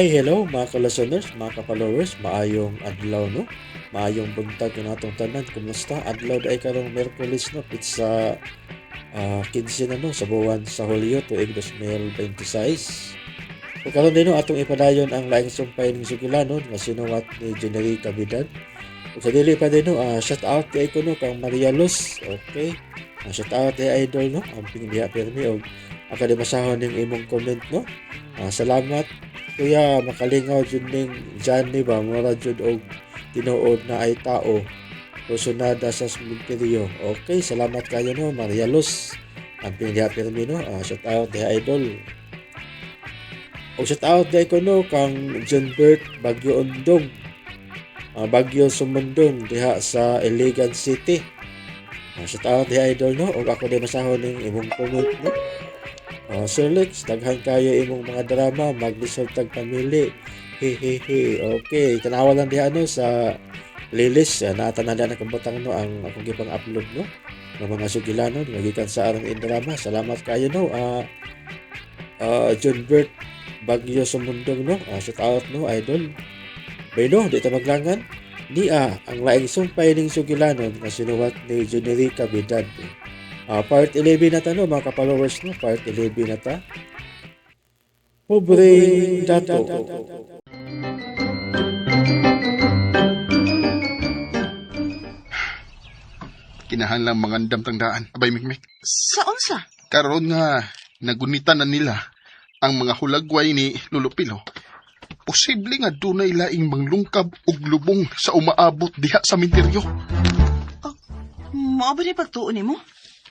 Hi, hello mga ka-listeners, mga ka-followers, maayong adlaw no. Maayong buntag ng atong tanan. Kumusta? Adlaw ay karong Miyerkules no, pizza 15 na no sa buwan sa Hulyo tuig 2026. So karon din no atong ipadayon ang laing sumpay ning sugilano nga sinuwat ni Jenny Cabidan. Ug sa dili pa din no, shout out kay ko no kang Maria Luz. Okay. Shout out kay idol no, ang pingdiha permi og akademasahon ning imong comment no. Salamat kuya makalingaw jud ning Johnny ba mura jud og tinuod na ay tao personada sa cemetery. Okay, salamat kayo no Maria Luz. Ang pingdiha permi no. Shout out kay idol. O shout out kay ko no kang John Bert Bagyo Undong. Bagyo Sumundong diha sa Iligan City. Shout out kay idol no og ako din masahon ning imong comment no. Sir Lex, daghan kayo imong mga drama, maglisod tag pamili. Hehehe. Okay, tanawa lang diha no sa lilis naatanan na kabutang no ang akong gipang upload no ng mga sugilano magikan sa arang drama. Salamat kayo no. John Bert Bagyo Sumundong no. Shout out no idol. Bayno, di ta maglangan. Ang laing sumpay ning sugilanon nga sinuwat ni Jenny Cabidan. Part 11 na ta no mga ka-followers no. Part 11 na ta. Pobre dato. Kinahanglang mangandam tangdaan. Abay, Mikmik. Saon sa? Karon nga, nagunitan na nila ang mga hulagway ni Lulupilo. Posible nga dunay laing manglungkab ug lubong sa umaabot diha sa minteryo. Mao ba ni pagtuon nimo?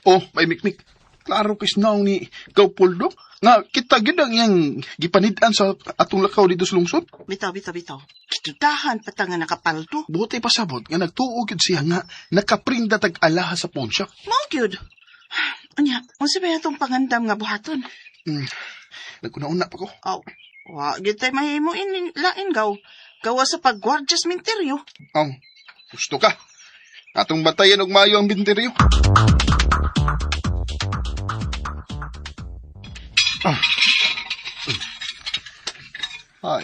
Oh, may Mikmik. Klaro kisnaw ni Gaupoldo nga kita gyud ang iyang gipanid-an sa atong lakaw dito sa lungsod. Bitaw. Kitudahan pa ta nga nakapalto. Buti pasabot nga nagtuo gyud siya nga nakaprinda tag alaha sa ponsya. Mao gyud. Anya, unsa ba atong pangandam nga buhaton? Naguna-una pa ko. Wa gyud tay mahimo lain gaw. Gawa sa pagguardya sa minteryo. Gusto ka? Atong batayan og maayo ang minteryo.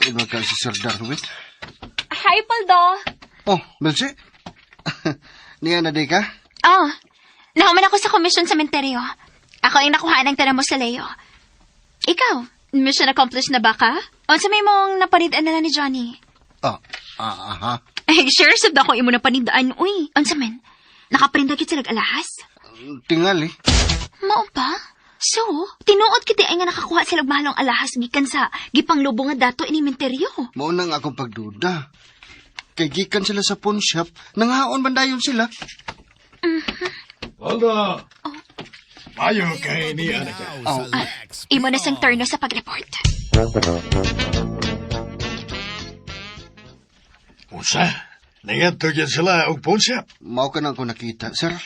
Iba ka si Sir Darwin. Hi, Paldo. Oh, Belsi. Niya na di ka? Nahuman ako sa komisyon sa menteryo. Ako ang nakuha ng tanong mo sa Leo. Ikaw, mission accomplished na ba ka? O sa may mong napanidaan na ni Johnny? Aha. Sure, sabda ko imo napanidaan. Uy, unsa men? Nakaprinda kit sila alahas? Tingali. Mao ba? So, tinuod kiti ay nga nakakuha sila mahalong alahas gikan sa gipanglubong nga dato ini menteryo. Mao nang akong pagduda. Kay gikan sila sa pawn shop, nanghaon bandayon sila. Alda! Mayo kay ni anak. Imo na sang turno sa pag-report. Unsa? Nangadto gyud sila og pawn shop. Mao ka nang ko nakita, sir.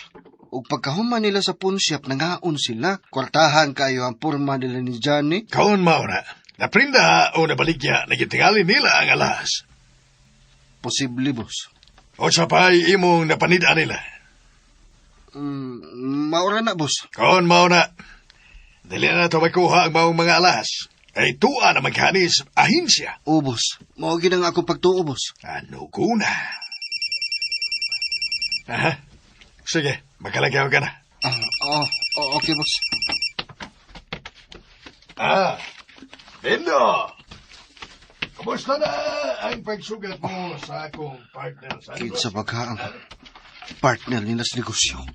Ug pagkahuman nila sa pawn shop, nanghaon sila. Kwartahan kayo ang porma nila ni Johnny. Kaon mao na. Naprinda o nabaligya na gitingali nila ang alas. Posible, boss. O sa pay imong napanid-an nila. Maura na, boss. Kaon mao na. Dili na to makuha ang maong mga alas. Ay tuwa na maghanis ahinsya. O, boss. Mao gyud ang akong pagtuo, boss. Ano kuna? Aha. Sige, makalagaw ka na. Okay, boss. Lindo! Kamusta na ang pagsugat mo sa akong partner sa Kinsa pagka ang partner nila sa negosyo.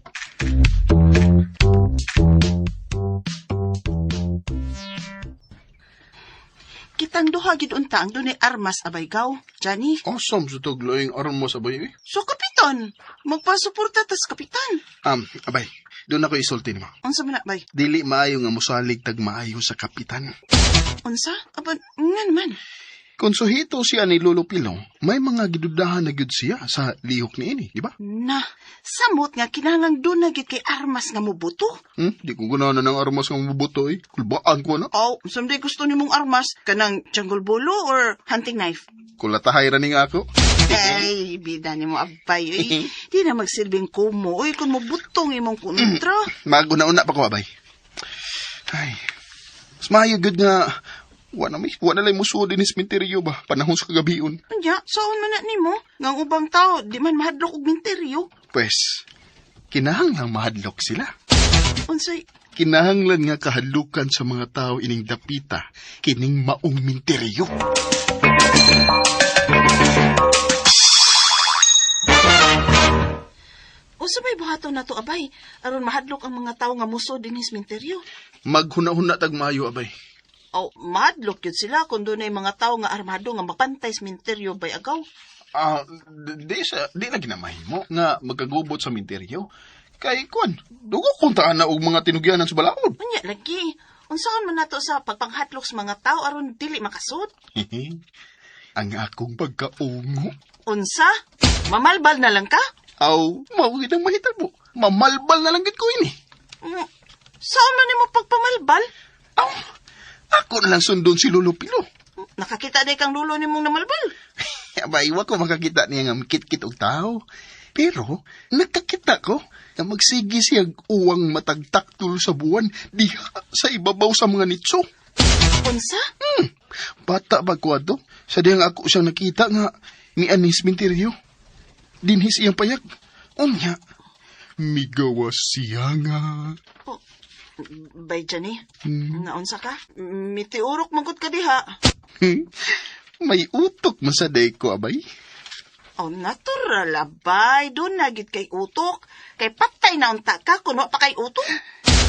Kitang duha gid unta ang dunay armas abay gaw. Johnny. Awesome sa tugloing aron mo sa baby. So kapitan, magpasuporta tas kapitan. Abay, doon ako isulti mo. Unsa man na bay? Dili maayo nga musalig tag maayo sa kapitan. Unsa? Aban, nga naman. Kung suhito siya ni Lolo Pilong, may mga gidudahan na gyud siya sa lihok ni ini, di ba? Na, samot nga kinahanglang doon na gid kay armas nga mubuto. Di ko ganahan ng armas ng mabuto eh. Kulbaan ko na. Someday gusto nimong armas, kanang jungle bolo or hunting knife? Kulatahay ra ni nga ako. Ay, bida ni mo abay, oy. Di na magsilbing kumo, oy, kung mabutong imong kontra. Maguna-una pa ko, abay. Ay, mas maayo gyud nga Wala lang musuod din sementeryo ba, panahon sa kagabion. Anya, saan man na nimo? Ngang ubang tao, di man mahadlok og minteryo. Pwes, kinahanglang mahadlok sila. Unsay, Kinahanglan nga kahadlukan sa mga tao ining dapita, kining maong minteryo. unsa may buhaton na to, abay? Aron mahadlok ang mga tao nga muso din sa minteryo. Maghuna-huna tag maayo, abay. O, mahadlok yun sila kung doon ay mga tao nga armado nga mapantay sa minteryo bay agaw. Di lagi na mahimo nga magkagubot sa minteryo. Kay kuan, dugo kuntaan na og mga tinugyanan sa balaod. Unya, lagi. Unsaon man nato sa pagpanghatlok sa mga tao aron dili makasud? Ang akong pagkaungo. Unsa? Mamalbal na lang ka? Aw, mawagid ang mahitabo. Mamalbal na lang gid ko ini. Saan man nimo pagpamalbal? Aw, ako na lang sundon si Lolo Pilo. Nakakita day kang lulo nimong namalbal. Abay, wa ko makakita niya nga kit-kit og tao. Pero, nakakita ko na magsigi siyang uwang matagtaktol sa buwan diha sa ibabaw sa mga nitso. Unsa? Bata ba ko ato? Sa diyang ako siyang nakita nga ni Anis Minteryo. Dinhis iyang payag. Unya, migawas siya nga. Bay Jani, naunsa ka? Mitiurok magod ka diha. May utok man sa day ko, abay. Oh, natural, abay. Doon nagit kay utok. Kay patay na unta ka, kuno pa kay utok.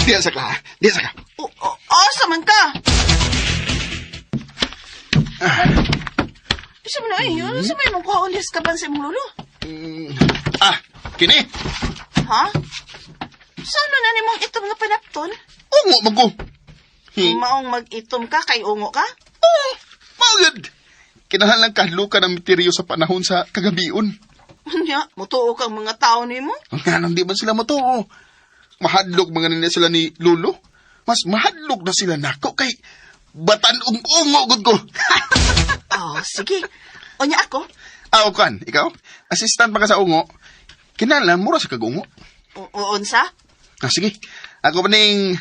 Diya sa ka. Saman ka! Bisa mo na yun? Sa may mong kuhaulis ka ba sa imong lulo? Kini. Ha? Saan na nimong itom nga panapton? Ungo, mago. Maong mag-itom ka, kay ungo ka? Oo, magad. Kinahanglan kahadlukan ang misteryo sa panahon sa kagabion. Nya, mutuo kang mga tao nimo? Nga nang di ba sila matuo? Mahadlok mga nila sila ni Lolo. Mas mahadlok na sila nako kay batan ungo gud ko. Sige. O nya ako? Kan, ikaw? Assistant pa ka sa ungo. Kinahanglan mura sa kagungo. Unsa? Sige. Ako pa ning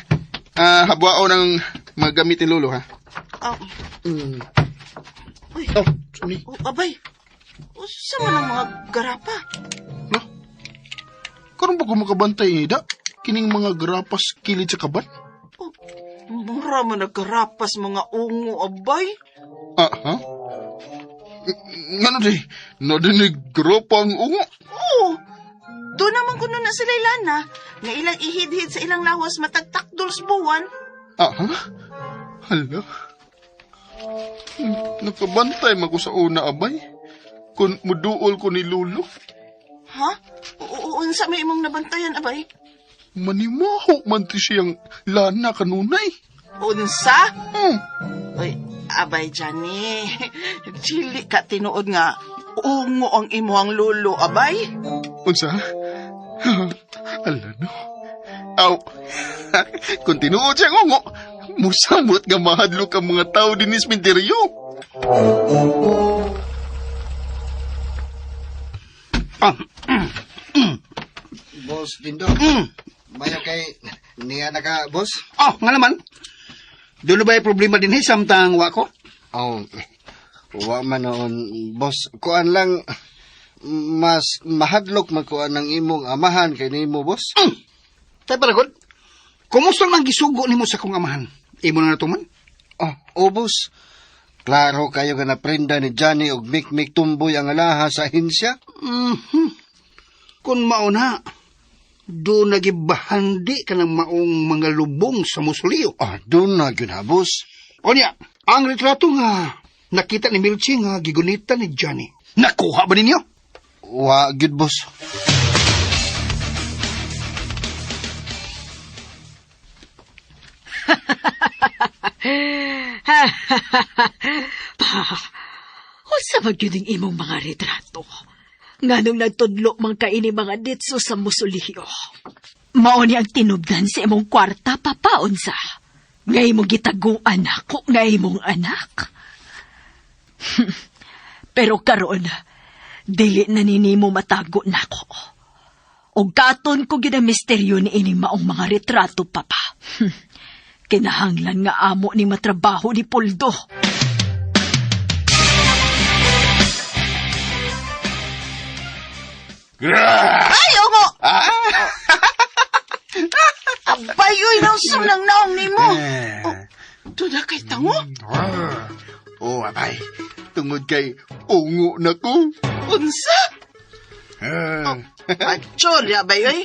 habwao ng mga gamit ni Lolo, ha? Uy. Sorry. Abay. Sa man ang mga garapa? No? Karon ba ko makabantay, da? Kining mga garapas kilid sa kaban? Mura man nagkarapas mga ungo, abay. Ha? Ngano di? Nadinig grapa ang ungo? Oo. Doon naman kuno na sila ilana, nga ilang ihid-hid sa ilang lawas matagtakdol sa buwan. Ha? Hala? Nakabantay man ko sa una, abay. Kung muduol ko ni Lolo. Ha? Unsa may imong nabantayan, abay? Manimaho man ti siyang lana kanunay. Unsa? Uy, abay, Johnny. Chili ka tinuod nga. Ungo ang imuhang lulo, abay. Unsa? Ala no. Aw. Kung tinuod siyang ungo, musamot nga mahadlok ang mga tao din sa minteryo. Boss Dindo. Mayo kay niya naka boss? Nga naman. Doon na ba yung problema din samtang wako? Wa man noon, boss. Kuan lang mas mahadlok magkuan ng imong amahan kay nimo, boss. Tay paragod. Kumusta nang gisugo nimo sa kong amahan? Imo na natuman? Boss. Klaro kayo nga naprenda ni Johnny og Mikmik Tumboy ang alaha sa hinsya? Kung mauna, doon nagibahandi ka ng maong mga lubong sa musuliyo. Doon na yun ha, boss. O niya, ang retrato nga nakita ni Milchi nga gigunita ni Johnny. Nakuha ba ninyo? Wa, good boss. Unsa man gyud ang imong mga retrato? Nganong nagtudlo man kaini mga ditso sa musuliyo. Mao ni ang tinubdan sa imong kwarta, papa, unsa? Nga imong gitaguan ako nga imong anak. Pero karon, dili na ninimo matago nako. Og katon ko gyud ang misteryo ni ining maong mga retrato, papa. Kinahanglan nga amo ni matrabaho ni Puldo. Ay, ongo! Abay, uy, nang sunang naong ni mo. Doon kay tango? Oh, abay. Tungod kay ungo na ko. Unsa? Achol, abay, uy.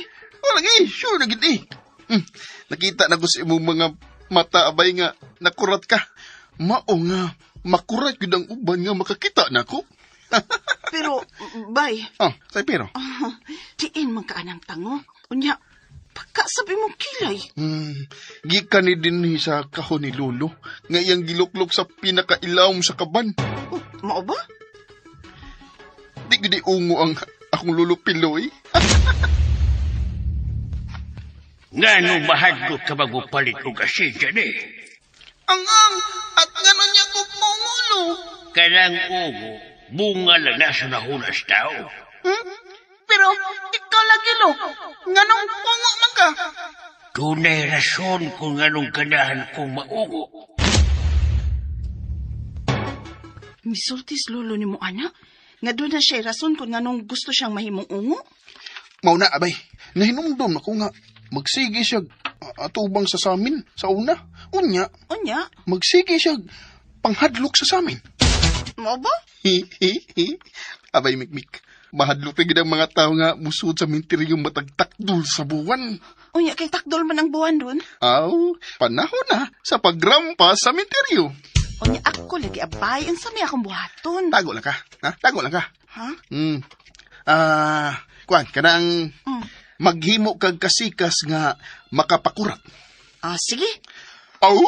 Lagi, sure na gid eh. Nakita na ko sa imong mga mata, abay nga, nakurat ka. Mao nga, makurat yun ang uban nga makakita na ko. Pero, bay, Say pero. diin man ka anang tango. Unya, pagkasabi mong kilay. Gikan ni din sa kahon ni Lolo. Ngayang giluklok sa pinakailawom sa kaban. Oh, mao ba? Di gidi ungo ang akong Lolo Piloy. Ngano mahadlot ka magpalit og asidya ni? At gano'n niya ko pungulo. Kanang ugo, bunga lang na sa nahunas tao. Pero, ikaw lagi lo. Nganong pungo man ka? Tunay rason kung anong ganahan kong maugo. Misultis lolo ni mo, ana? Nga doon na siya rason kung anong gusto siyang mahimong ungo? Mauna, abay. Nahinumdom ako nga. Magsige siya atubang sa samin sa una. Unya, Unya, magsige siya panghadlok sa samin. mao ba? Abay, mikmik. Mahadlok na gid ang mga tao nga musud sa minteryong matagtakdol sa buwan. Unya, kay takdol man ang buwan doon. Aw, panahon na sa pagrampa sa minteryo. Unya, ako lagi abay. Ang sami akong buhaton. Tago lang ka. Ha? Tago lang ka. Ha? Kuan, kanang Mm. maghimo kag kasikas nga makapakurat. Sige. Aw!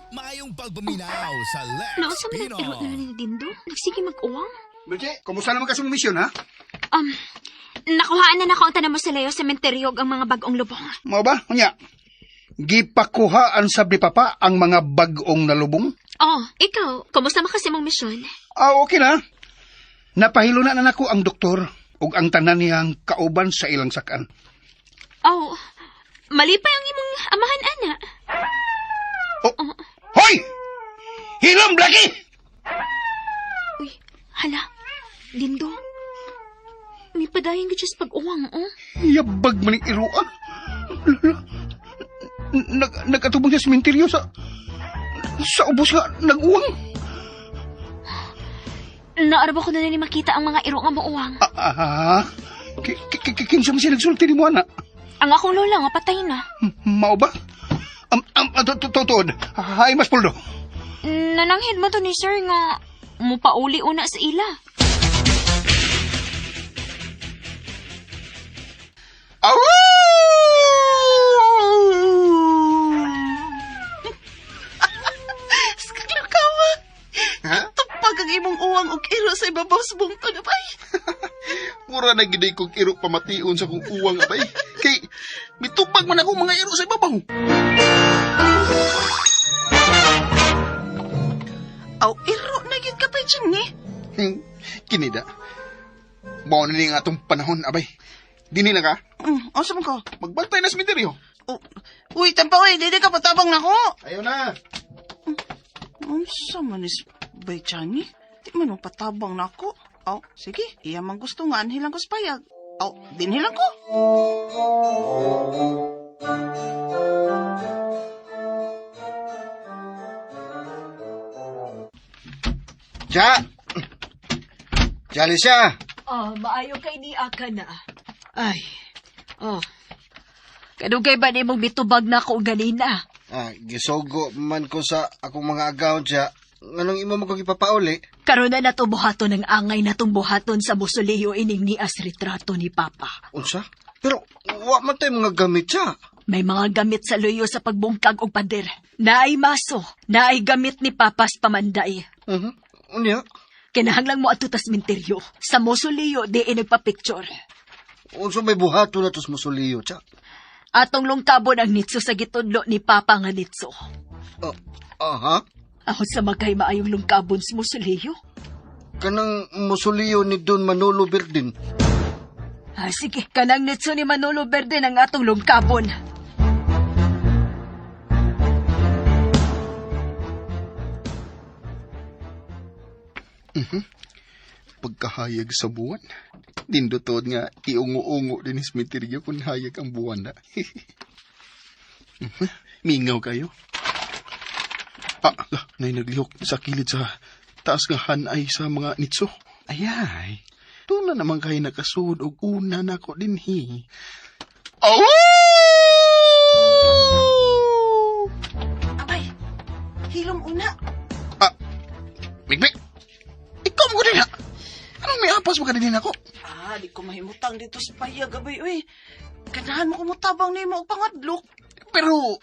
Mayong pagpaminaw sa Lex Nausa man Pino. nag-iro na ni Dindo? Nagsige mag-uwang? Bridget, kumusta naman kasi mong misyon, ha? Nakuhaan na nako ang tanan mo sa Leo Sementeryo ang mga bagong lubong. Mao ba? Unya, gipakuhaan sa papa ang mga bagong nalubong? Oh, ikaw, kumusta man kasi mong misyon? Okay na. Napahilo na nako ang doktor ug ang tanan niyang kauban sa ilang sakan. Oh, mali pa ang imong amahan, ana. Hoy! Hilom lagi! Uy, hala, Dindo. May padayon ka sa pag-uwang, oh. Yabag maning iruan. Nag-atubang sa sementeryo sa ubos nga nag-uwang. Naaraba ko na ni makita ang mga iro nga mauwang. Kinsa man siya nagsulti ni mo, ana? Ang akong lola nga patay na. Mao ba? Tutuod. Hay, Mas Puldo. Nananghid mo to ni sir nga mupauli una sa ila. Aw! Skaklakawa. Ha? Tupag ang imong uwang og iro sa ibabaw sa bungtod, abay. Mura na giday kong iro pamation sa kong uwang, abay. Kay, mitupag man ako mga iro sa ibabaw. Aw, iro na yun ka pa dyan, ni. Kinida. Mao na ni nga atong panahon, abay. Dini na ka? Asa mo ko? Magbantay na sa minteryo. Uy, tampa, uy, didi ka patabang na ko. Ayaw na. Sa manis bay dyan, ni? Di man mo patabang na ko. Aw, sige, iya man gusto nga, anhilang ko sa payag. Aw, dinhilang ko. Jali siya. Maayo kay ni Aka na. Ay, kadugay ba ni mong bitubag na ako ganina? Gisogo man ko sa akong mga agaw siya. Anong imo mo kong ipapauli? Karon na nato buhaton ng angay natong buhaton sa musuleyo ining ni as retrato ni Papa. Unsa? Pero, wa man tayo mga gamit siya. May mga gamit sa luyo sa pagbungkag og pader. Naay maso, naay gamit ni Papas pamanday. Unya? Kinahanglang mo ato tas minteryo. Sa musuleyo di nagpa-picture. Unsa may buhato na tos musuliyo siya? Atong lungkabon ang nitso sa gitudlo ni Papa nga nitso. Aha? Ako sa magkay maayong lungkabon sa Musuliyo. Kanang musuliyo ni Don Manolo Berdin. Sige, kanang nitso ni Manolo Verde ang atong lungkabon. Pagkahayag sa buwan. Dindotod nga iungo-ungo din is materiyo kung hayag ang buwan na. Mingaw kayo. Nay naglihok sa kilid sa taas nga hanay sa mga nitso. Ayay, doon na naman kayo nakasud og una na ko din hi. Oh! Abay, hilom una. Mikmik! Ikaw mo ko din ha! Anong may apas mo ka din ako? Di ko mahimutang dito sa payag, abay, uy. Ganahan mo kumutabang na mo og pangadlok. Pero,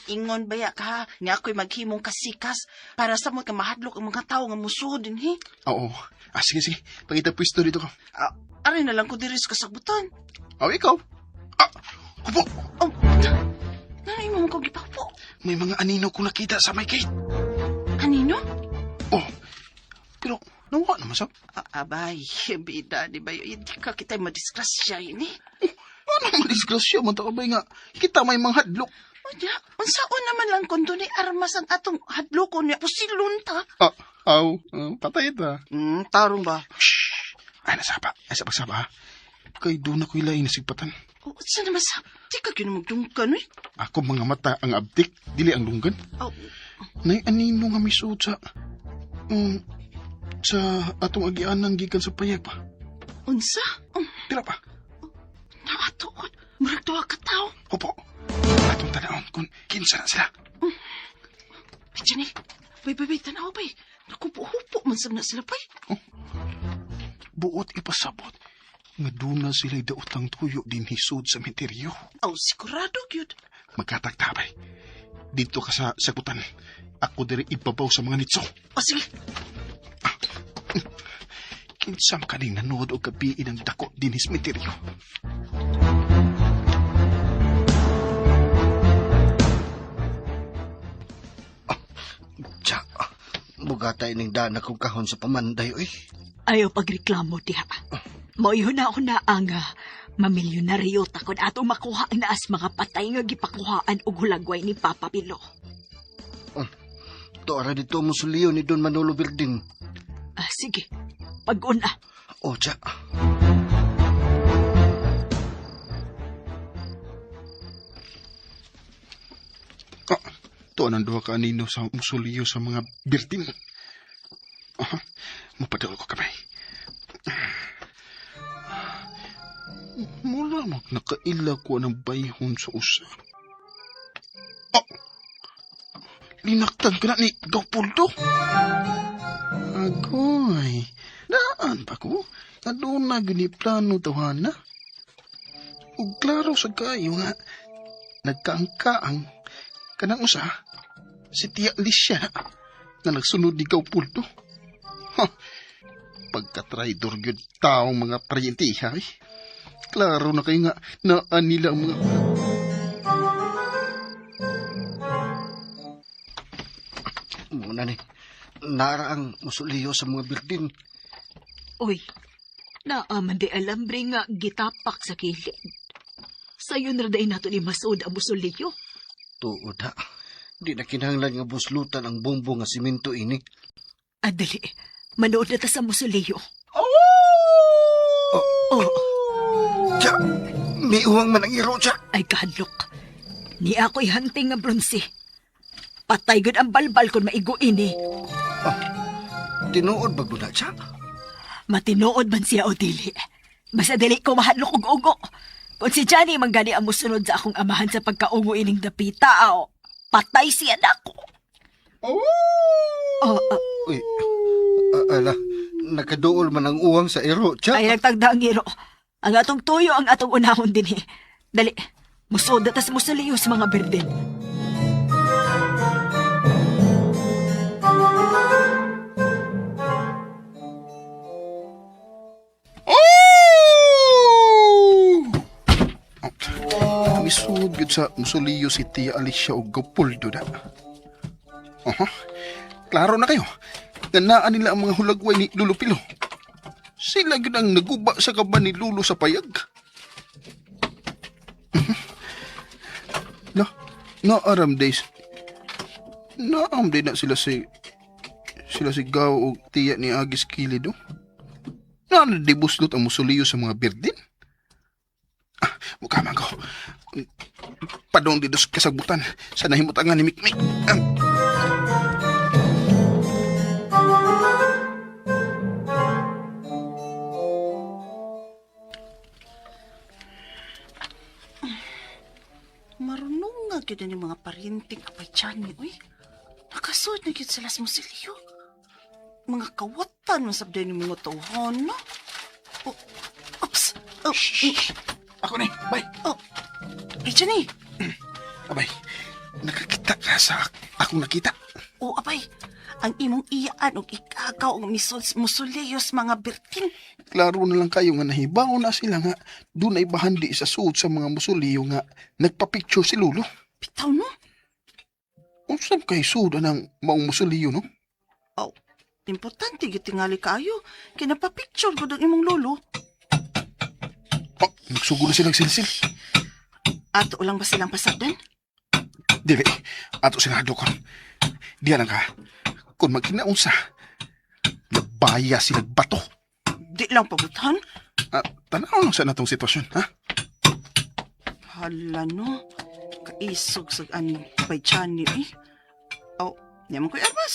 Ingon baya ka, nga ako'y maghimong kasikas para sa mo ka mahadlok ang mga tao nga musuod din, he? oo. Sige. Pangita pwesto dito ka. Aray na lang ko diri sa kasagbutan. Ikaw. Kupo! Nanay mo ko gipapo. May mga anino ko nakita sa may gate. Anino? Pero, nawa naman sa... Abay, bida, di ba? Hindi ka kita'y madisgrasya yun, eh. Ano madisgrasya man takabay nga. Kita may mga hadlok. Unsaon naman lang kung doon armas ang atong hadlokon niya. Pusilon ta. Patay ta. Tarong ba? Shhh! Ay, nasapa. Kay doon ako'y lain nasigpatan. Saan naman sa? Di ka ginamagdungkan, eh. Ako mga mata ang abdik, dili ang lunggan. Nay anino nga misuot sa atong agianang gikan sa payag pa. Unsa? Tira pa. Naatuod. Murag duwa ka tao. Opo. Atong tanaon kung kinsa na sila. Diyan eh. Bay, tanaw bay. Nakupo-hupo man na sila bay. Buot ipasabot. Nga doon na sila'y daotang tuyo din hisod sa meteryo. Sigurado yun. Magkatagtabay. Dito ka sa sagutan. Ako diri ibabaw sa mga nitso. Sige. Kinsam ka ning nanood o gabiin ang dako din his meteryo. Bugatay ning dana kong kahon sa pamanday, oy. Ayaw pagreklamo diha. Mauyo na ako na ang mamilyonaryo takon ato makuha ang naas mga patay nga gipakuhaan og hulagway ni Papa Pilo. Tuara dito musuliyo ni Don Manolo Berdin. Sige, pag-una. Tsa. Tuan ang duha ka anino sa musuliyo sa mga birtin. Mapadalo ko kamay. Mula nakaila ko ng bayhon sa usa. Linaktan ka na ni Gapuldo. Agoy, daan pa ko. Aduna gini plano tawhana. Ug klaro sa kayo nga nagkaangkaang kanang usa si Tia Alicia nga nagsunod ni Gapuldo. Pagka-traidor gyud taong mga parientiha. Klaro na kayo nga naan nila ang mga... Muna ni, nara ang musuliyo sa mga birdin. Uy, naaman di alambre nga gitapak sa kilid. Sayo na dahin nato ni Masud ang musuliyo. Tuod ha. Di na kinahanglan nga buslutan ang bombo nga simento ini. Adali, manood na ta sa musuliyo. Tsa, may uwang man ang iro, tsa. Ay kahadlok, ni ako'y hanting nga bronze. Patay gud ang balbal kung maigo ini. Tinuod ba guna, tsa? Matinood man siya o dili. Basta dili ko mahadlok og ugo. Kung si Johnny manggani ang musunod sa akong amahan sa pagkaugo ining dapita, patay siya nako. Uy, ala, nakaduol man ang uwang sa iro, tsa. Ay nagtagda ang iro. Ang atong tuyo ang atong unahon din eh. Dali, musod tas musuliyo sa mga birden. Misud gyud sa musuliyo si Tia Alicia o Gapuldo na. Klaro na kayo. Ganaan nila ang mga hulagway ni Lolo Pilo. Sila yun ang naguba sa kaban ni Lolo sa payag. Naaram days. Naam din na sila si Gao o tiya ni Agis Kilido. Dibuslot ang musuliyo sa mga birdin. Mukha man ko. Padong dito sa kasagutan sa nahimutangan ni Mikmik. Marunong nga gyud ni mga parinting apay tiyan ni uy. Nakasud na gyud sila sa musilyo. Mga kawatan man sabday ni mga tawhon, no? Oh, oops. Oh, Ako ni, bay. oh. Johnny. Abay, nakakita ka sa akong nakita. Oh, abay. Ang imong iyaan og ikagaw og musuliyos mga birtin. Klaro na lang kayo nga nahibaw na sila nga doon ay bahandi sa suod sa mga musuliyo nga nagpa-picture si Lolo. Bitaw, no? Unsan kay suod ng maong musuliyo, no? Oh, importante gyud tingali kayo. Kinapa-picture ko ng imong lolo. Oh, nagsugod na silang silsil. Ato lang ba silang pasagdan? Dili, ato sila adlokon. Diyan lang ka. Kung magkinaunsa, nabaya silang bato. Di lang pabutan. Tanaw lang sa natong sitwasyon, ha? Hala, no? Kaisog sa ani by Chani, eh. Aw, naman ko Erbas.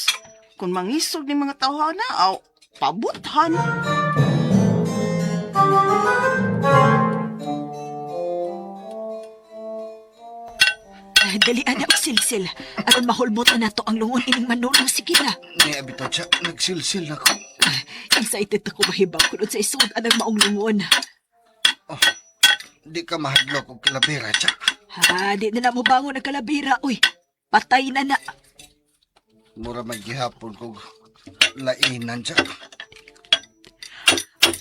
Kung mangisog ni mga tao na, aw, pabutan. Dalian na og silsil. Aron mahulbotan nato ang lungon ining manulong. Sige na. Ni abitaw siya, nagsilsil na ko. Excited ako mahibang kulod sa isud anang maong lungon. Di ka mahadlok og kalabira siya. Ha, di na mo bangon ang kalabira. Uy, patay na na. Mura maghihapon kog lainan siya.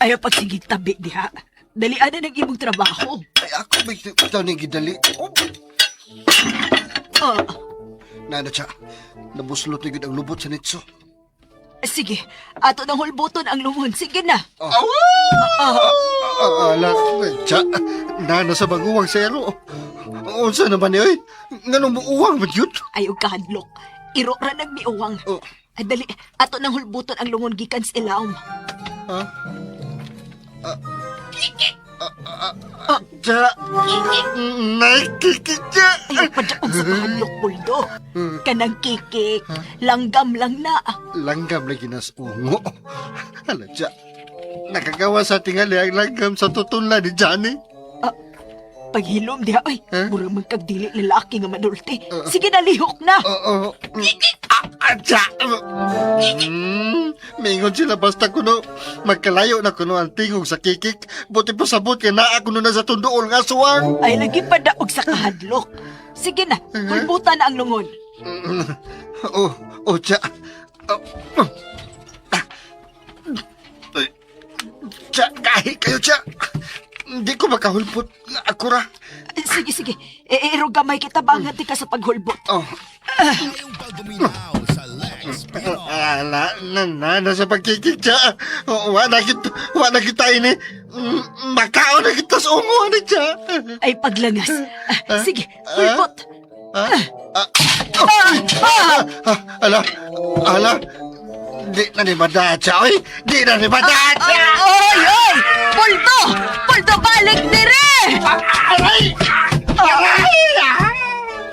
Ayaw pagsigig tabi diha. Dalian na ng imong trabaho. Ay ako ba ito ni gidali? Oh, Nana siya, nabuslot ni gid ang lubot sa nitso. sige, ato nang hulbuton ang lungon. Sige na. Ala, siya, nana sa baguwang sero. Unsa naman niyo, nganong muuwang man yun? Ayaw kahadlok. Iro ra nagmiuwang. Oh. Dali, ato nang hulbuton ang lungon gikan sa ilawom. Siya, nakikik siya. Ayaw pa dyan sa kahadlok, Puldo. Kanang kikik, langgam lang na. Langgam lagi nas ungo. Ala siya, nakagawa sa tingali ang langgam sa tutunla ni Johnny. Paghilom diha, ay, Huh? murang magkagdili lalaki nga manulti. Sige na, lihok na. Oo. Siya, mingon sila basta kuno magkalayo na kuno ang tingog sa kikik. Buti pa sabot ka naa kuno na sa tundool nga suwang. Ay, lagi pa daog sa kahadlok. Sige na, hulbutan na ang lungon. Siya. Siya, kahit kayo siya. Hindi ko makahulpot. Ako ra. Sige, sige. Iro gamay kita bangat ka sa paghulbot. Mayong pagbuminaw sa Lex Pino. Nasa pagkikik siya. Wala kita ini. Makao na kita sa unguhan na siya. Ay, paglangas. Sige, hulbot. Ala. Di na ni madaan siya, oy. Di na ni madaan siya. Oy, oy! Pulto! Pulto, balik dire! Aray!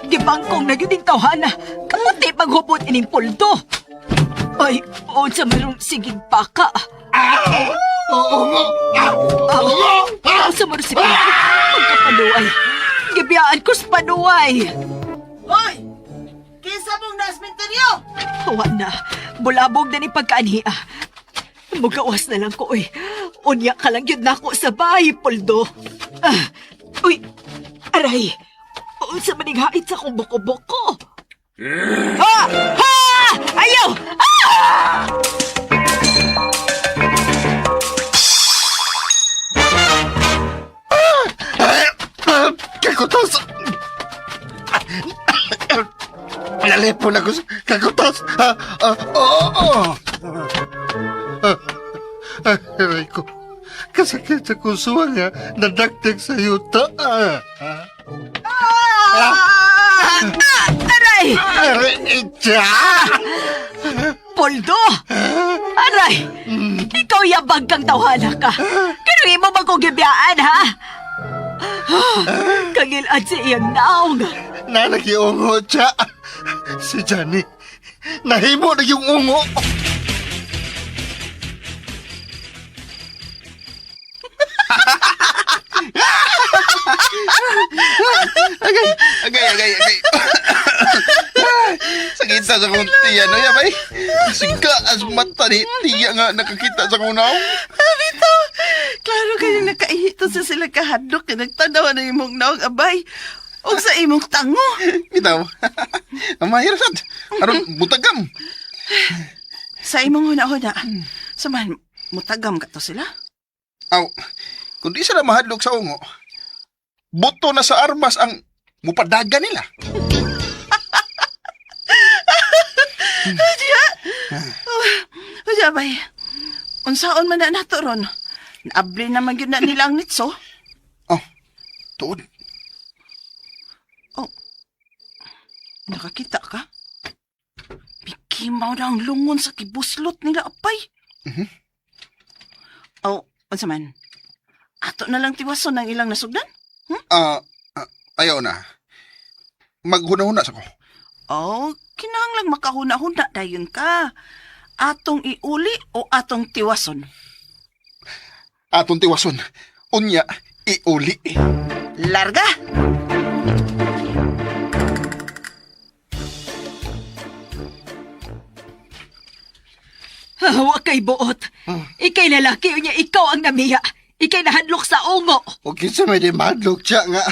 Gibangkong na giting tawhana. Kamuti paghubot ining pulto. Ay, sa marong sigig paka. Sa marong sigig pagkapanuay. Gibiyaan ko sa panuay. Hoy! Kinsa mong nasmenteryo? Hawa na. Bulabog na ni pagkaaniha. Mugawas na lang ko, oy. Unya ka lang yun na ako sa bahay, Poldo. Uy, aray. Sa maningait sa kong boko-boko. Ha! Ha! Ayaw! Kakutos! Nalepon ako sa kagutas. Oo. Aray ko. Kasakit sa kusuwa nga, nadagdag sa yuta. Aray! Aray, itya! Poldo! Aray! Ikaw yabag kang tawhana ka. Kanuhin mo magkugibiyaan, ha? Kagilad si iyang naong. Nanagiungo, tya. Si Johnny, nahimo na yung ungo. Agay. Sakit sa kong tiya, no, yabay? Siga, as mata ni tiya nga nakakita sa kunaw. Bito, klaro kayong nakaihito sa sila kahadlok na nagtanaw na imong naong abay. O sa imong tango. Bitaw. Mahirap sad. Aron butagam. Sa imong huna-huna. Samahan, mutagam ka to sila? Aw, kundi sila mahadlok sa ungo, buto na sa armas ang mupadaga nila. Kaya bay, unsaon man na nato ron? Naabli naman yun na nila ang nitso. Oh, tuod. Oh, nakakita ka? Bikimaw na ang lungon sa kibuslot nila, apay. Oh, unsa man? Ato na lang tiwason ng ilang nasugdan? Ayaw na. Maghuna-huna sa ko. Oh, kinahanglang makahuna-huna dayon ka. Atong iuli o atong tiwason? Atong tiwason. Unya, iuli. Larga! Wa kay buot. Ikay lalaki unya ikaw ang namiya. Ikay nahadlok sa ungo. O kinsa may di mahadlok siya nga.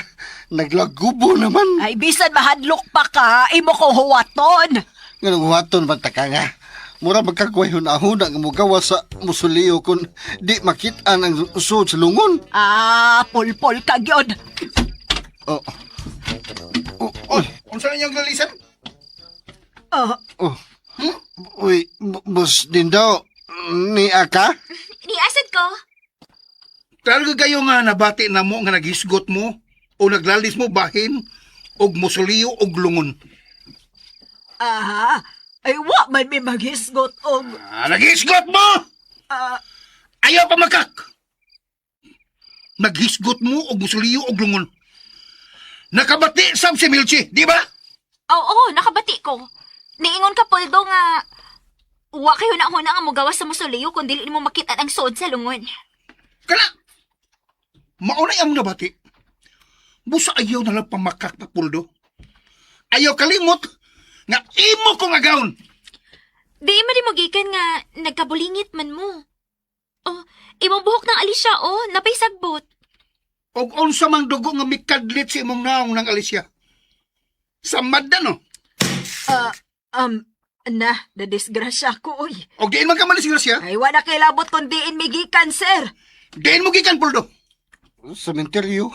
Naglagubo naman. Ay bisan mahadlok pa ka, imo ko huwaton. Nga nung huwaton bantaka nga. Mura magkakuhay huna-huna nga mugawa sa musuliyo kung di makita ang usod sa lungon. Pulpol ka gyud. Oh. Unsa na niyang lalisan? Uy, boss din daw. Ni Aka? Niasad ko. Talaga kayo nga nabati na mo nga naghisgot mo o naglalis mo bahin og musuliyo og lungon. Ay wa man may maghisgot og Naghisgot mo! Ayaw pa makak! Naghisgot mo og musuliyo og lungon. Nakabati sab si Milchi, di ba? Oo, nakabati ko. Niingon ka, Poldo, nga wa kayo na nga mo gawas sa musuliyo kung dili mo makita ang suod sa lungon. Kala! Maunay ang nabati. Busa ayaw na lang pamakak na Poldo. Ayaw kalimot nga imo kong agawon. Di mo gikan nga nagkabulingit man mo. Oh, imong buhok ng Alicia, napay sagbot. Og unsa mang dugo nga mikadlit si imong naong ng Alicia. Samad na no? Nadisgrasya ko, oy. Og diin man ka malis siya. Ay, wala kay labot kung diin may gikan, sir. Diin mo gikan, Poldo. Sementeryo.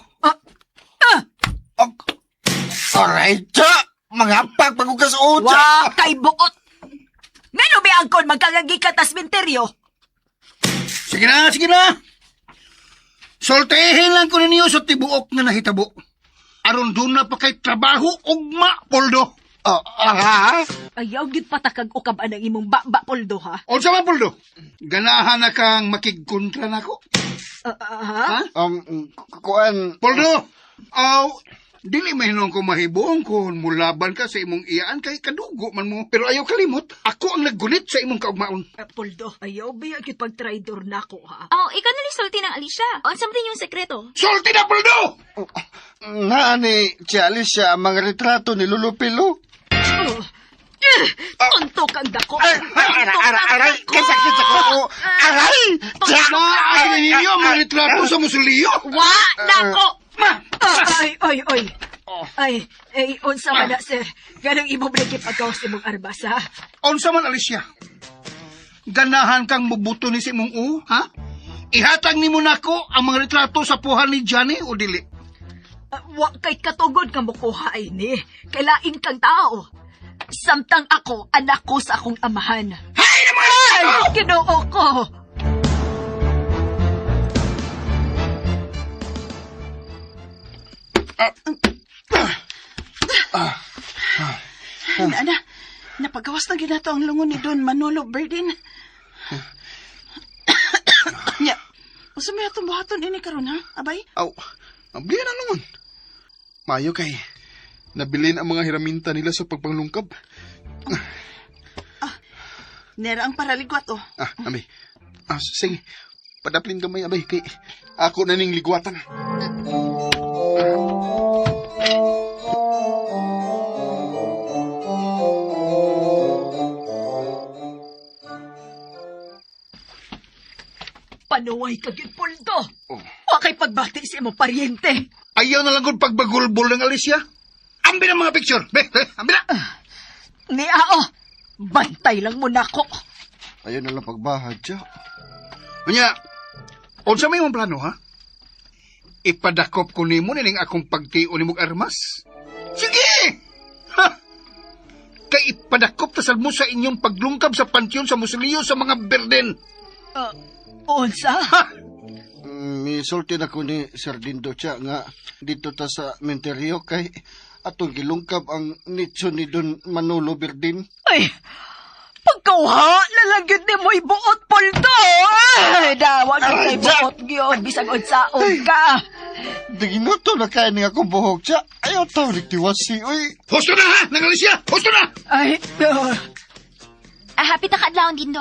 Aray, tya! Mga pagpagugas o, tya! Wa kay buot. Ngano ba ang kon magkagagikan tas minteryo? Sige na. Soltehin lang ko ninyo sa tibuok na nahitabo. Aron doon na pa kay trabaho ugma, Poldo. Ayaw gid patakag ukab-an ang imong ba Poldo, ha? Unsa man, Poldo? Ganahan na kang makigkontra nako. Kuan... Poldo, dili mahinon ko mahibong kung mulaban ka sa imong iyaan kay kadugo man mo. Pero ayaw kalimot, ako ang naggunit sa imong kaugmaon. Poldo, ayaw ba yung pag-traidor nako, ha? Oh, ikaw na sulti ng Alicia. Unsa man yung sekreto? Sulti na, Poldo! Naani, tya Alicia, ang mga retrato ni Lulupilo. Tonto kang dako. Aray, kasakit sa ko. Aray! Tya! Ay, ninyo ang mga retrato sa musuliyo. Wa nako! Oy. Ay, unsa man na, sir. Ganang imo breki pagkawas imong arbas, ha? Unsa man, Alicia? Ganahan kang mubuto ni si imong ha? Ihatag ni mo nako ang mga retrato sa puhan ni Johnny o dili? Wa kay katugod ka mukuha ini. Kailain kang tao. Samtang ako, anak ko sa akong amahan. Hay naman! Ay, Ginoo ko! Ana, napagawas na ginato ang lungon ni Don Manolo Berdin. Nya, usa may atong buhaton ini karon ha, abay? Aw, ang biyan na naman. Mayo kay, nabilin ang mga hiraminta nila sa pagpanglungkab. Nera ang paraligwat oh. Abay. Sige. Padaplin gamay, abay, kay ako na ning ligwatan. Panuway ka, Gipoldo. Oh. Wa kay pagbati sa imong paryente. Ayaw na lang kung pagbagulbol ng Alicia. Ambi ng mga picture. Ambi na. Ni Ao, bantay lang mo na ako. Ayaw na lang pagbahad siya. Kanya, unsa may mong plano, ha? Ipadakop ko nimo nining akong pagtiyo ni mong armas? Sige! Ha! Kay ipadakop tasal mo sa inyong paglungkab sa pansyon sa Musilio sa mga Berden. Unsa? Ha! Misulti na ko ni Sir Dindo siya nga dito ta sa menteryo kay atong gilungkab ang nitso ni Don Manolo Berdin. Ay, pagkauha, lalagyan ni mo ibuot, Poldo. Ay, dawag ka kay buot giyon, bisag unsaon ka. Diginuto na kaya ni akong buhok siya. Ayaw tao nagtiwasi, uy. Husto na, ha! Nang Alicia! Husto na! Ay, Hapit na kaadlawon din do.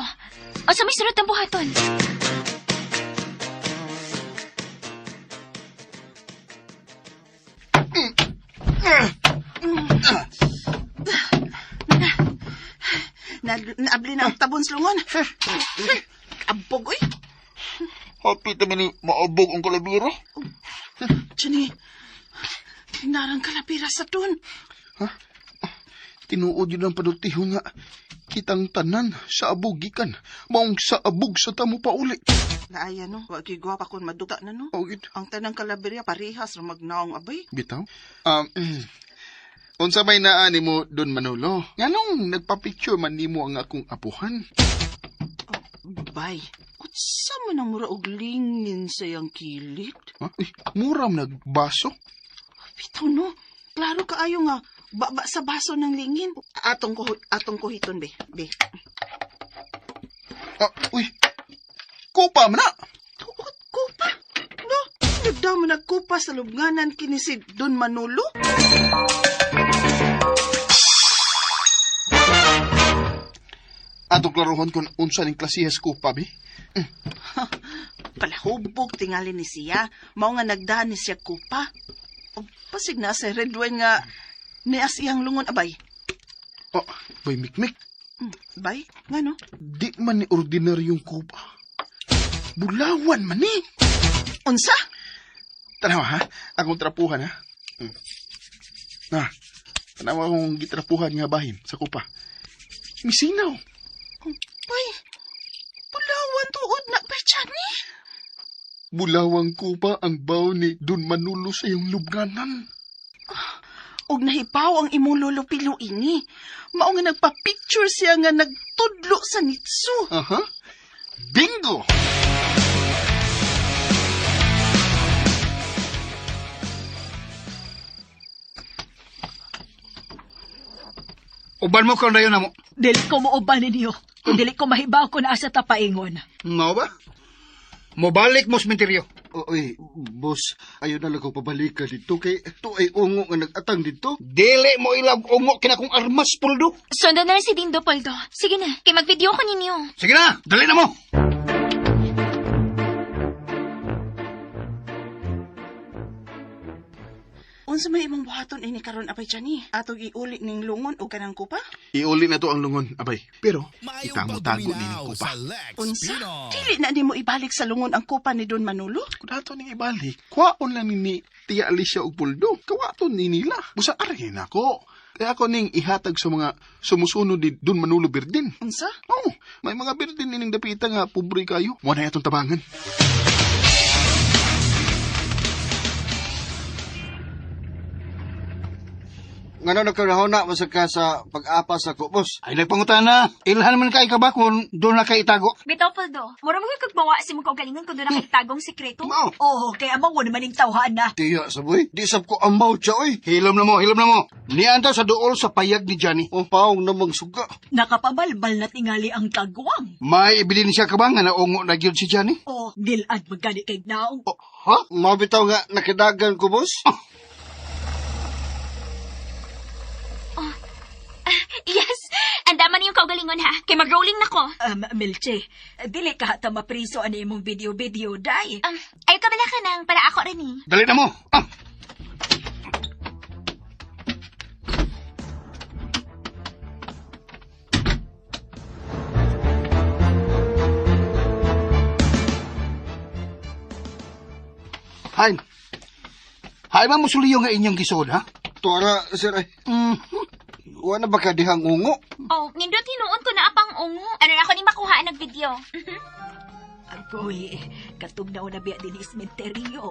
O sa may sunod ng buhaton. Naabli na ang tabon sa lungon. Abog, uy. Happy kami ni maabog ang kalabiro. Chini, narang kalapira sa dun. Tinuod yun ang panutiho nga. Kitang tanan sa abugikan. Maong sa abog sa tamo pa uli. Laaya no, wag gigwa pa kun maduta na no. Gid. Ang tanang kalabirya parihas ra magnaong abay. Bitaw? Unsa may naa ni mo, Don Manolo? Nganong nagpa-picture man nimo ang akong apuhan? Bay, kutsa man ang mura og lingin sa iyang kilit. Ha? Muram nagbaso? Bitaw no, klaro kaayo nga baba sa baso ng lingin. Atong kuhiton be. Uy, kupa man na! Tuot kupa. No, nagdamo nagkupa sa lubnganan kini si Don Manolo. Atong klarohon kung unsa ning klasihas kupa, be? Palahubog tingali ni siya. Mao nga nagdaan ni siya kupa. O pasig na sa red wine nga nias iyang lungon abay. Bay mikmik. Bay, ngano? Di man ni ordinaryong kupa. Bulawan man ni. Unsa? Tanawa ha, akong trapuhan ha. Tanawa akong gitrapuhan nga bahin sa kupa. Misinaw. Bay, bulawan tuod na pechani. Bulawang kupa ang baw ni Don Manolo sa iyong lubganan. Og nahibaw ang imong lolo Pilo ini. Mao nga nagpa-picture siya nga nagtudlo sa nitso. Aha. Bingo! Uban mo kung dayon na mo. dili ko muuban ninyo. Kung dili ko mahibaw ko na asa tapaingon. Mao ba? Mobalik mo sa menteryo. Uy, boss, ayaw na lang ko pabalikan dito kay ito ay ungo nga nag-atang dito. Dili mo ilag ungo kinakong armas, Puldo. Sundan na rin si Dindo, Poldo. Sige na, kay mag-video ko ninyo. Sige na, dali na mo. Unsa may imong buhaton ini karon apay chani? Atog iuli ning lungon o kanang kupa? Iuli na to ang lungon, abay. Pero, Mayong itamo-tago ni pagminaw kupa. sa Lex Unsa? Pinos. Dili na nimo ibalik sa lungon ang kupa ni Don Manolo? Kung dato ning ibalik, kwaon lang ni Tia Alicia ug Puldo. Kawaton ni nila. Busa arin ako. Kaya ako ning ihatag sa mga sumusunod ni Don Manolo Berdin. Unsa? Oh, may mga Berdin nining dapita nga pobre kayo. Wala atong tabangan. Ngano nagkanahon na masag ka sa pag-apas ako, boss? Ay, nagpangutana. Ilhan man kay ka ba kung doon na kay itago? Bitaw, Poldo. Mura mga kagbawa si mong kaugalingan kung doon na kitagong sekreto. Mao. Oo, kaya mo naman yung tawhaan na. Tiya, saboy. Di sab ko ambaw siya, oy. Hilom na mo. Nianta sa duol sa payag ni Johnny. O, paong namang suga. Nakapabalbal na tingali ang kagwang. May ibilin siya ka ba nga naungo na gyud si Johnny? O, gilad magkani kay naong. Oh, ha? Mabitaw nga nakadagan ko, boss. Yes! Andaman yung kaugalingon ha. Kay mag-rolling na ko. Milche, dili ka hata mapriso ano imong video-video, day. Ayaw ka bala ka nang para ako rin eh. Dali na mo. Hay. Hay ba mo suliyo nga inyong gisod, ha? Tuara, sir, ay. Wala ba ka dihang ungo? Oh, nindot hinuon ko na apang ungo. Ano na ako ni makuha ng video. Agoy, katugnaw na biya din ismenteryo.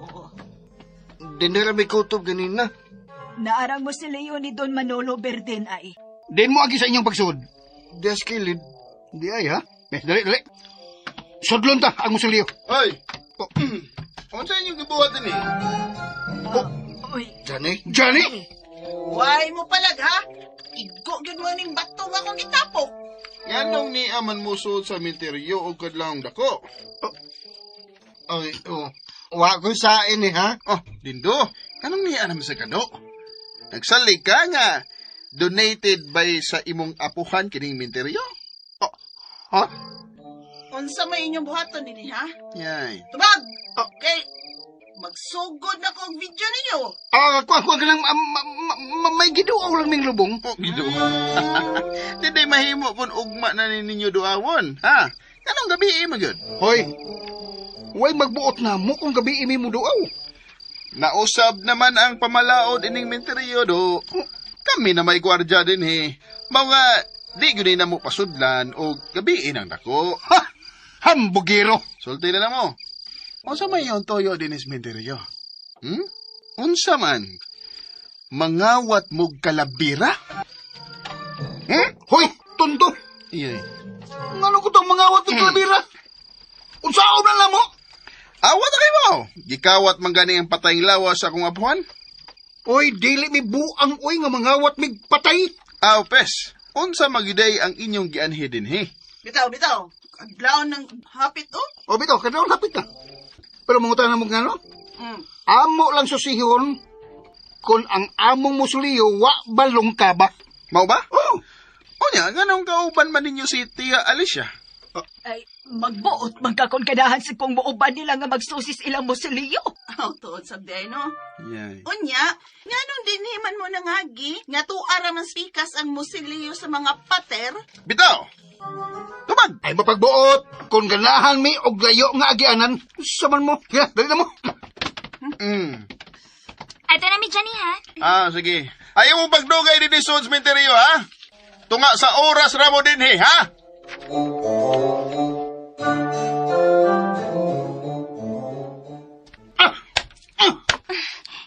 Dinera may kutob ganina. Naarang mo si Leo ni Don Manolo Berden ay. Din mo agi sa inyong pagsud. Des kilid. Di ay, ha? Dali. Sudlon ta, ang musuliyo. Ay! Ano sa inyong gibuhat din eh? Uy, Johnny? Why mo palag, ha? Igo yun mo ning bato nga akong itapok. Yanong ni aman mo suod sa minteryo o kadlang dako. Ay, oh. Wa ko sa ini, ha? Oh, Dindo, kanong ni anam sa kado? Nagsalig ka nga. Donated by sa imong apuhan kining minteryo? Oh, ha? Unsa may inyong buhaton din, ha? Yay. Tubag! Okay. Magsugod na kong video ninyo. Kuha ka lang, may giduaw lang ning lubong. Oh, gido. Hindi mahimo kung ugma na ninyo duawon, ha? Kanong gabi magod? Hoy, way magbuot na mo kung gabi imi mo duaw. Nausab naman ang pamalaod ining minteryo do. Kami na may gwardya din he. Mga di gyud na mo pasudlan o gabi ang dako. Ha! Hambugiro! Sulti na mo. Unsa may yung toyo dinis minteryo? Unsa man? Mangawat mog kalabira? Hoy, tondo! Iyay. Ngano ko tong mangawat ng kalabira? Unsaon na lang mo? Awat na kayo mo! Gikawat man gani ang patayng lawas sa akong apuhan? Oy, dili mi buang oy nga mangawat mig patay. Aw, pes. Unsa magiday ang inyong gianhi din he? Bitaw. Adlaw ng hapit, oh. O bitaw, kadawon lapit na. Pero mangutan na mo nga, no? Mm. Amo lang susihon kung ang among musuliyo wa balong kabak. Mao ba? Oh, Onya, ganong kauban man ninyo si Tia Alicia? ay, magbuot magkakongkadahan si kung muuban nila nga magsusis ilang mo si Leo. Aw, tuod sabday, no? Yay. Unya, nganong dinhiman mo nangagi, nga tuara man spikas ang musilyo sa mga pater? Bitaw! Tumag! ay mapagbuot kung ganahan mi og layo nga agianan. Saman mo. Ya, dali na mo. Ato na mi Johnny ha. Sige. Ayaw mo pagdugay din ni Sons Minterio, ha? Tunga sa oras ramo din, he, ha?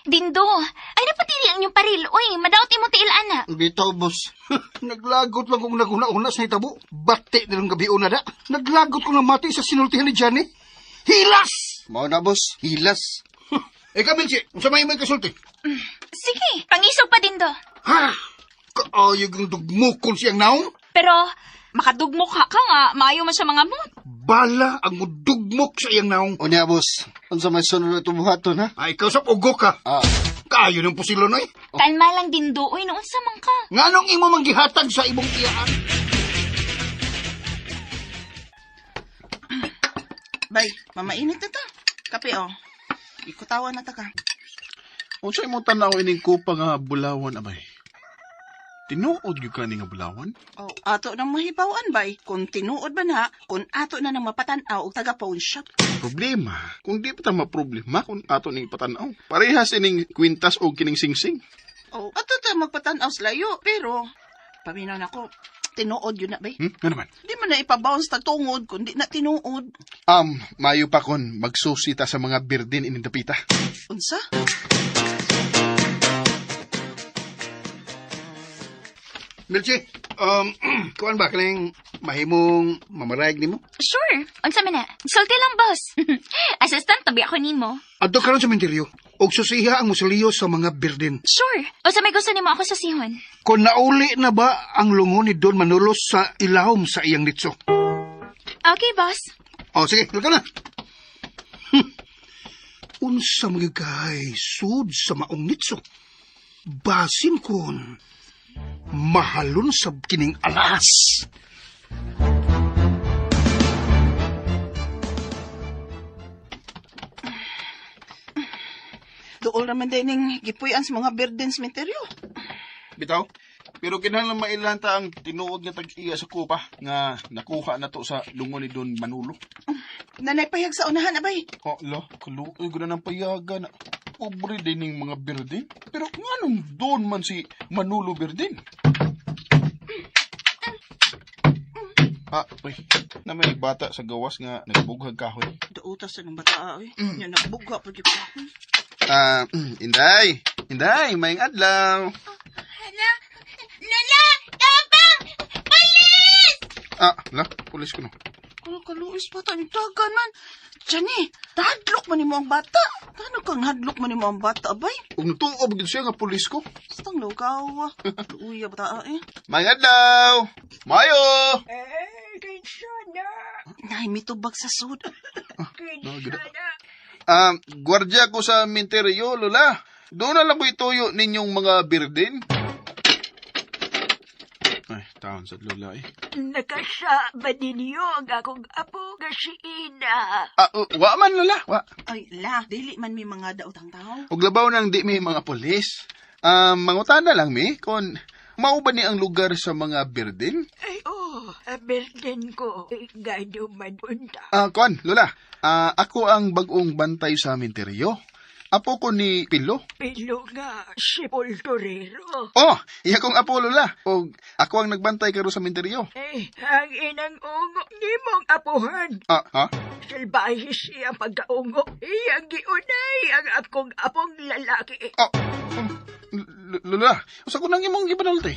Dindo, ay napatili ang inyong paril. Uy, madaot imo tiil ana. Bitaw, boss. Naglagot lang kung naguna-una sa hitabo. Bati na ng gabi una da. Naglagot ko na mati sa sinultihan ni Johnny. Hilas! Mao na, boss. Hilas. Kamilsi, sa may kasulti. Sige, pangisog pa Dindo. Ha! Kaayog ang dugmukon siyang naong. Pero, makadugmok ka nga, maayo man siya mga mut. Bala ang mudugmok sa iyang naong. Unya, boss. Unsa may sunod na tubuhaton, ha? Ay, ikaw sa ugok ka. Kaayo ng pusilon ay. Kalma lang Dindo, uy, noon sa man ka. Nganong imo manggihatag sa ibong iyaan? Bay, mamainit na ta. Kape, oh. Ikutawan na ta ka. Unsa imong tanaw ining kupa nga bulawan, abay? Tinuod gyud ka ni nga bulawan? Oh, ato nang mahibawan, bay. Kung tinuod ba na, kung ato na nang mapatanaw og taga-pawn shop. Problema. Kung di pa ta maproblema kung ato ning patanaw. Parehas ining kwintas o kining singsing. Oh, ato ta magpatanaw sa layo. Pero, paminaw na ko, tinuod yun na, bay. Nga naman. Di man na ipabounce tagtungod kung di na tinuod. Mayo pa kon magsusita sa mga birdin ining dapita. Unsa? Milchi, kuan ba kaling mahimong mamarayag nimo? Sure. Unsa man na? Sulti lang, boss. Assistant, tabi ako nimo. Adto karon sa sementeryo, og susiha ang musuliyo sa mga birden. Sure. Unsa may gusto nimo ako sa sihon? Kung nauli na ba ang lungon ni Don Manolo sa ilahom sa iyang nitso? Okay, boss. O, sige, halika na. Unsa magigay sud sa maong nitso? Basin kon mahalon sa kining alas. Dool naman din ning gipuy-an sa mga birden sementeryo. Bitaw, pero kinahanglan mailanta ang tinuod nga tag-iya sa kupa nga nakuha na to sa lungon ni Don Manolo. Nanay payag sa unahan, abay. Oh, la, kaluoy ko na ng payaga na pobre din ng mga Berdin. Pero nganong doon man si Manolo Berdin? Ah, uy, na may bata sa gawas nga nagbughag kahoy. Dautas sa ng bata, oy. Nya nabugha pag yung kahoy. Inday, may adlaw. Hala! Lola! Tabang! Police! Ah, la, pulis ko no. Kung kaluis bata, yung tagan man. Diyan hadlok man mo ang bata. Ano kang hadlok man mo ang bata, abay? Huwag natuob gid siya nga pulis ko. Bastang lugaw, luya bata, eh. May adlaw! Mayo! Nay, mitubag sa sud. Gwardya ko sa minteryo, Lola. Doon na lang ko ituyo ninyong mga birdin. Ay, taon sa Lola eh. Nakasa ba ninyo ang akong apo nga si Ina? Wa man, Lola, wa. Ay, la, dili man may mga daotang tao. Ug labaw nang di may mga polis. Mangutana lang mi, kung mao ba ni ang lugar sa mga birdin? Ay, Berlin ko. Gado man punta. Kuan, Lola. Ako ang bagong bantay sa minteryo. Apo ko ni Pilo. Pilo nga, si Poltorero. Oh, iya kong apo, Lola. O ako ang nagbantay karo sa minteryo. Ang inang ungo ni mong apuhan. Ha? Salbahe siya pagkaungo. Iyang giunay ang akong apong lalaki. Lola, usa ko nang imong gipanulti.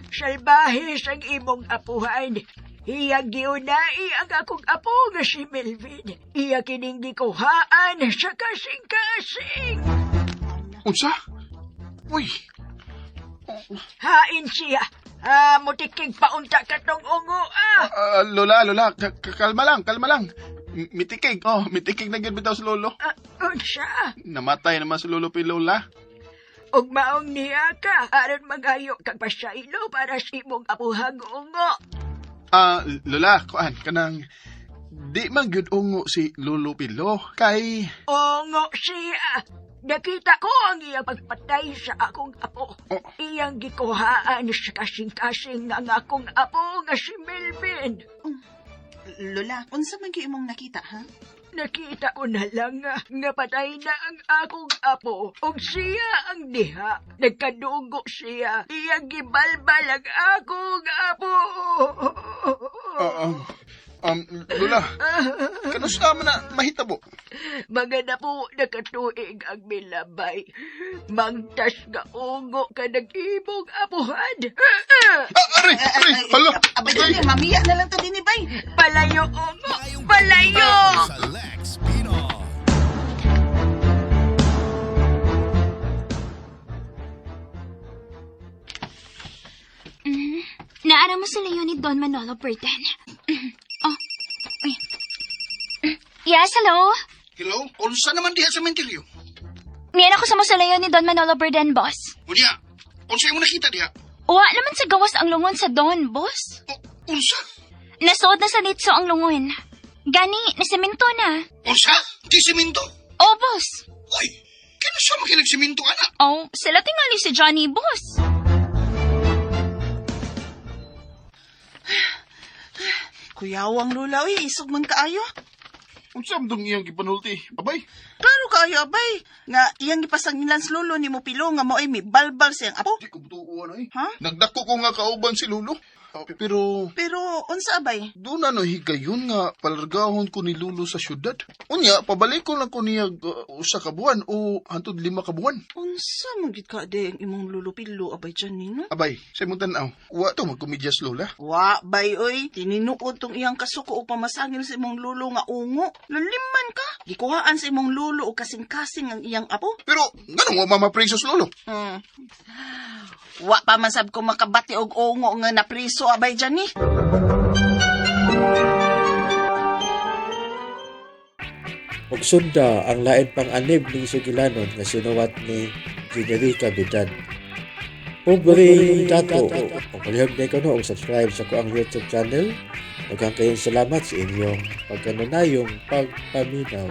Salbahe sang imong apuhan. Iyang giunay ang akong apo nga si Melvin. Iya kining gikuhaan sa kasing-kasing. Unsa? Uy. Hain siya. Mutikig paunta ka tong ungo, Lola, kalma lang. Mitikig na gyud bitaw sa lolo. Unsa? Namatay naman sa lolo pi Lola. Og maong niya ka, aron magayo kag pasaylo para sa imong apuhang ungo. Lola, kuan kanang di man gyud ungo si Lolo Pilo kay Ungo siya. Nakita ko ang iyang pagpatay sa akong apo. Iyang gikuhaan sa kasing-kasing ang akong apo nga si Melvin. Lola, unsa man gyud imong nakita, ha? Nakita ko na lang nga patay na ang akong apo ug siya ang diha. Nagkadugo siya. Iyang gibalbal ang akong apo. Lola, kanusta man na mahitabo? Mga na po nakatuig ang milabay. Mangtas nga ungo ka nag-ibong apuhan. Aray, hala. Abay, dali, mamiya na lang to din, bay. Palayo, ungo! Palayo! Sa Lex Pinoy. Naara mo sila yun ni Don Manolo Burden. Uy. Yes, hello? Hello? Unsa naman diha sa sementeryo? Niyan ako sa musalayo ni Don Manolo Burden, boss. Unya, unsa imong nakita diha? Uwa naman sa gawas ang lungon sa Don, boss. Unsa? Nasuot na sa litso ang lungon. Gani, nasemento na. Unsa? Di semento? Oh, boss. Uy, kaya siya makinig semento, anak. Oh, sila tingali si Johnny, boss. Kuyawang Lola, uy, isog man kaayo. Unsa man dong iyang gipanulti? Abay. Klaro kaayo, abay. Nga, iyang ipasangilan sa lolo ni mo Pilo nga mo ay may balbal siyang apo. Di ko butuan ay. Ha? Nagdako ko nga kauban si Lolo. Pero Pero unsa abay? doon na no higayon nga palargahon ko ni Lulo sa syudad. Unya, pabalik ko lang ko niya usa ka buwan o hantod 5 ka buwan. Unsa man gid ka de ang imong lulupilo abay dyan ni no? Abay, sa imong tanaw, wa to magkomedyas lola. Wa bay oy, tininuod tong iyang kasuko o pamasangil sa imong lulo nga ungo. Laliman ka. Gikuhaan sa imong lulo o kasing-kasing ang iyang apo. Pero nganong wa mamapresos lolo? Wa pa man sab ko makabati og ungo nga napriso abay dyan ni. Ug sunda ang lain pang anib ni Sugilanon nga sinuwat ni Generica Bidan. Pobre dato, kung palihog na ikaw og subscribe sa ko ang YouTube channel, daghang kayong salamat sa inyong pagkanunayong pagpaminaw.